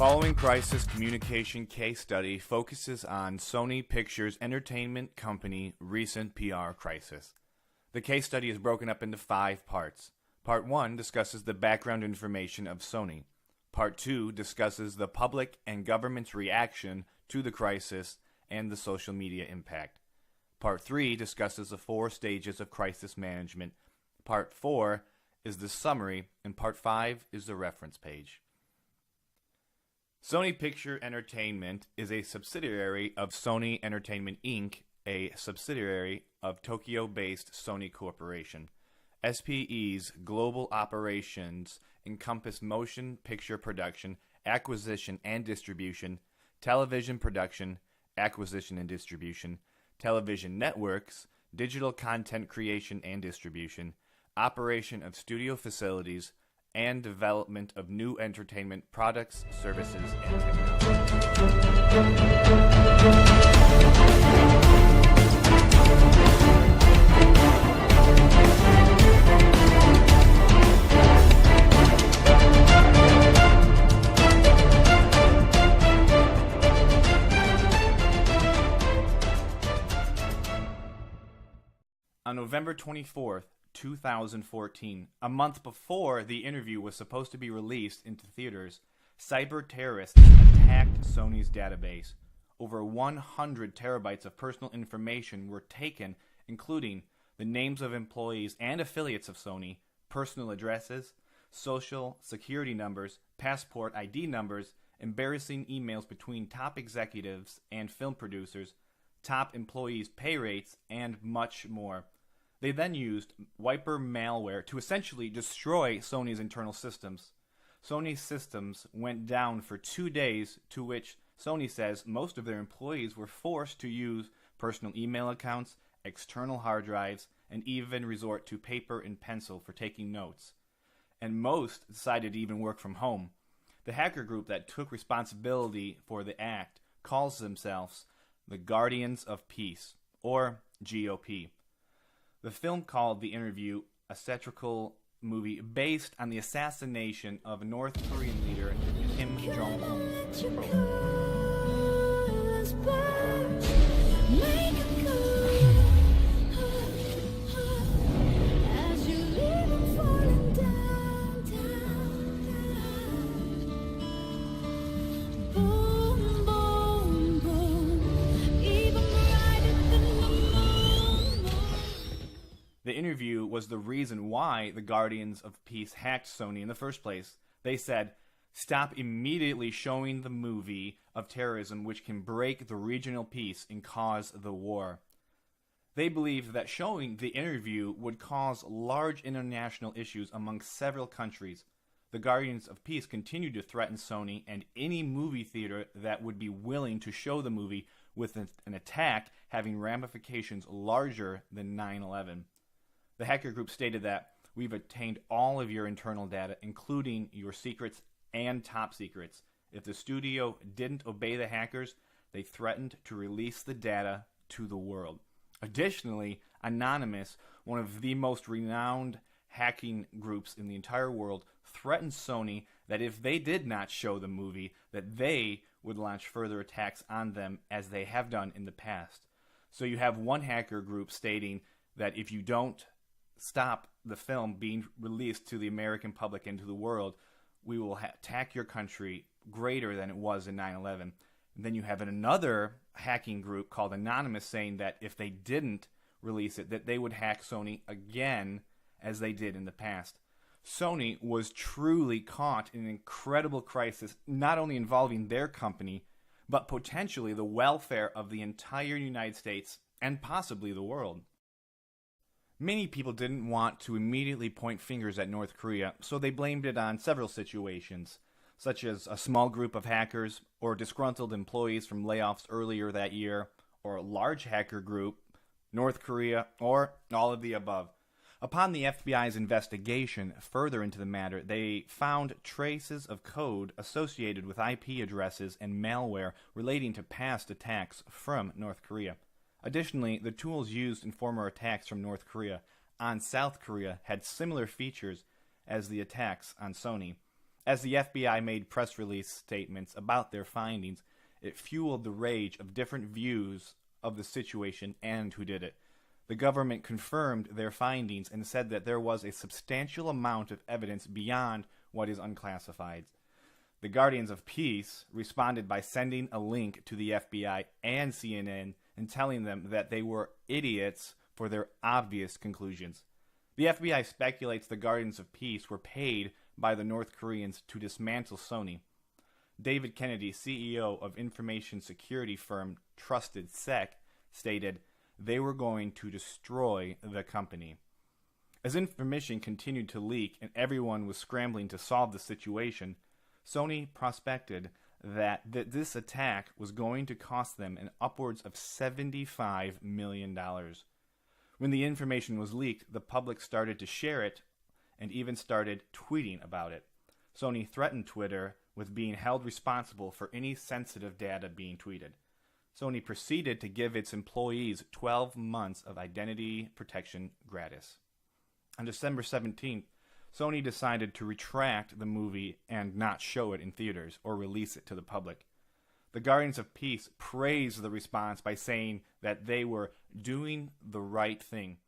following crisis communication case study focuses on Sony Pictures Entertainment Company recent PR crisis. The case study is broken up into 5 parts. Part 1 discusses the background information of Sony. Part 2 discusses the public and government's reaction to the crisis and the social media impact. Part 3 discusses the 4 stages of crisis management. Part 4 is the summary, and Part 5 is the reference page. Sony Picture Entertainment is a subsidiary of Sony Entertainment Inc., a subsidiary of Tokyo-based Sony Corporation. SPE's global operations encompass motion picture production, acquisition and distribution, television production, acquisition and distribution, television networks, digital content creation and distribution, operation of studio facilities, and development of new entertainment products, services, and technology. On November 24th, 2014, a month before the interview was supposed to be released into theaters, cyber terrorists attacked Sony's database. Over 100 terabytes of personal information were taken, including the names of employees and affiliates of Sony, personal addresses, social security numbers, passport ID numbers, embarrassing emails between top executives and film producers, top employees' pay rates, and much more. They then used wiper malware to essentially destroy Sony's internal systems. Sony's systems went down for 2 days, to which Sony says most of their employees were forced to use personal email accounts, external hard drives, and even resort to paper and pencil for taking notes. And most decided to even work from home. The hacker group that took responsibility for the act calls themselves the Guardians of Peace, or GOP. The film called The Interview a satirical movie based on the assassination of North Korean leader Kim Jong-un. The interview was the reason why the Guardians of Peace hacked Sony in the first place. They said, "Stop immediately showing the movie of terrorism which can break the regional peace and cause the war." They believed that showing the interview would cause large international issues among several countries. The Guardians of Peace continued to threaten Sony and any movie theater that would be willing to show the movie with an attack having ramifications larger than 9/11. The hacker group stated that, "We've obtained all of your internal data, including your secrets and top secrets. If the studio didn't obey the hackers, they threatened to release the data to the world." Additionally, Anonymous, one of the most renowned hacking groups in the entire world, threatened Sony that if they did not show the movie, that they would launch further attacks on them as they have done in the past. So you have one hacker group stating that if you don't stop the film being released to the American public and to the world, we will attack your country greater than it was in 9/11. And then you have another hacking group called Anonymous saying that if they didn't release it, that they would hack Sony again as they did in the past. Sony was truly caught in an incredible crisis, not only involving their company, but potentially the welfare of the entire United States and possibly the world. Many people didn't want to immediately point fingers at North Korea, so they blamed it on several situations, such as a small group of hackers, or disgruntled employees from layoffs earlier that year, or a large hacker group, North Korea, or all of the above. Upon the FBI's investigation further into the matter, they found traces of code associated with IP addresses and malware relating to past attacks from North Korea. Additionally, the tools used in former attacks from North Korea on South Korea had similar features as the attacks on Sony. As the FBI made press release statements about their findings, it fueled the rage of different views of the situation and who did it. The government confirmed their findings and said that there was a substantial amount of evidence beyond what is unclassified. The Guardians of Peace responded by sending a link to the FBI and CNN and telling them that they were idiots for their obvious conclusions. The FBI speculates the Guardians of Peace were paid by the North Koreans to dismantle Sony. David Kennedy, CEO of information security firm Trusted Sec, stated they were going to destroy the company. As information continued to leak and everyone was scrambling to solve the situation, Sony prospected that this attack was going to cost them an upwards of $75 million. When the information was leaked, the public started to share it and even started tweeting about it. Sony threatened Twitter with being held responsible for any sensitive data being tweeted. Sony proceeded to give its employees 12 months of identity protection gratis. On December 17th, Sony decided to retract the movie and not show it in theaters or release it to the public. The Guardians of Peace praised the response by saying that they were doing the right thing.